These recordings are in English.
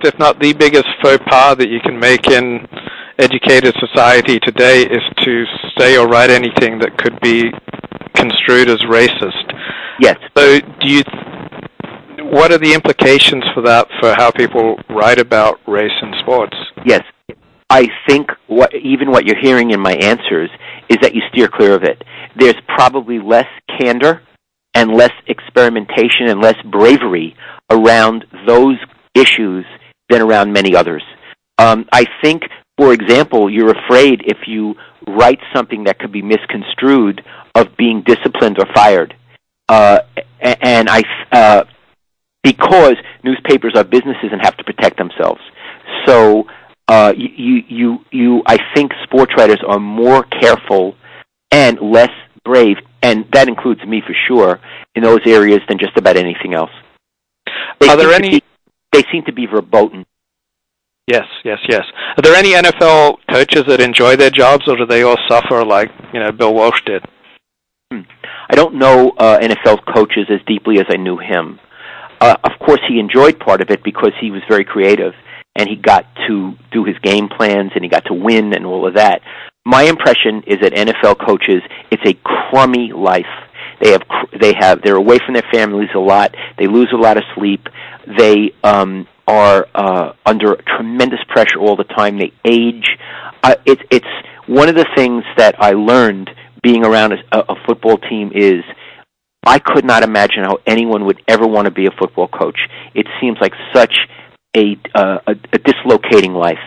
if not the biggest faux pas that you can make in educated society today is to say or write anything that could be construed as racist. Yes. So what are the implications for that, for how people write about race in sports? Yes. I think what you're hearing in my answers is that you steer clear of it. There's probably less candor and less experimentation and less bravery around those issues than around many others. I think, for example, you're afraid if you write something that could be misconstrued of being disciplined or fired. Because newspapers are businesses and have to protect themselves. So I think sports writers are more careful and less brave, and that includes me for sure, in those areas than just about anything else. They seem to be verboten. Yes. Are there any NFL coaches that enjoy their jobs, or do they all suffer like Bill Walsh did? I don't know NFL coaches as deeply as I knew him. Of course, he enjoyed part of it because he was very creative, and he got to do his game plans, and he got to win and all of that. My impression is that NFL coaches, it's a crummy life. They're away from their families a lot. They lose a lot of sleep. They are under tremendous pressure all the time. They age. It's one of the things that I learned being around a football team is I could not imagine how anyone would ever want to be a football coach. It seems like such a dislocating life.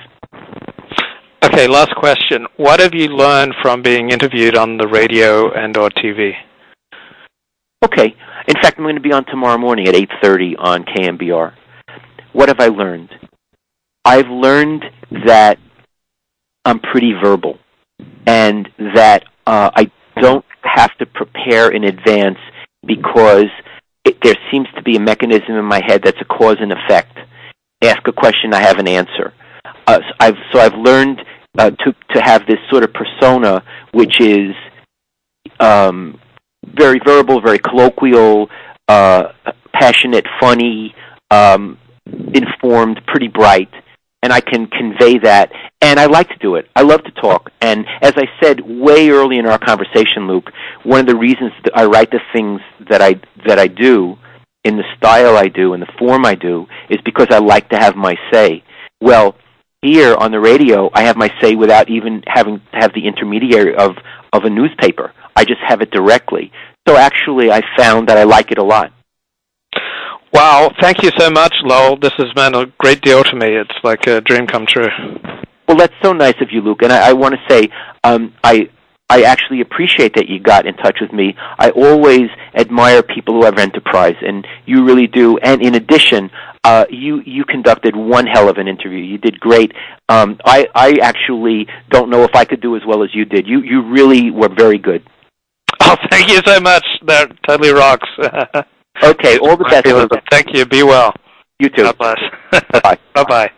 Okay, last question. What have you learned from being interviewed on the radio and or TV? Okay. In fact, I'm going to be on tomorrow morning at 8:30 on KMBR. What have I learned? I've learned that I'm pretty verbal and that I don't have to prepare in advance because there seems to be a mechanism in my head that's a cause and effect. Ask a question, I have an answer. So I've learned to have this sort of persona, which is very verbal, very colloquial, passionate, funny, informed, pretty bright, and I can convey that. And I like to do it. I love to talk. And as I said way early in our conversation, Luke, one of the reasons that I write the things that I do in the style I do, in the form I do, is because I like to have my say. Well, here on the radio, I have my say without even having to have the intermediary of a newspaper. I just have it directly. So actually, I found that I like it a lot. Wow, thank you so much, Lowell. This has meant a great deal to me. It's like a dream come true. Well, that's so nice of you, Luke. And I want to say I actually appreciate that you got in touch with me. I always admire people who have enterprise, and you really do. And in addition, you conducted one hell of an interview. You did great. I actually don't know if I could do as well as you did. You really were very good. Oh, thank you so much. That totally rocks. Okay, all the best. Thank you. Be well. You too. God bless. Bye-bye. Bye-bye.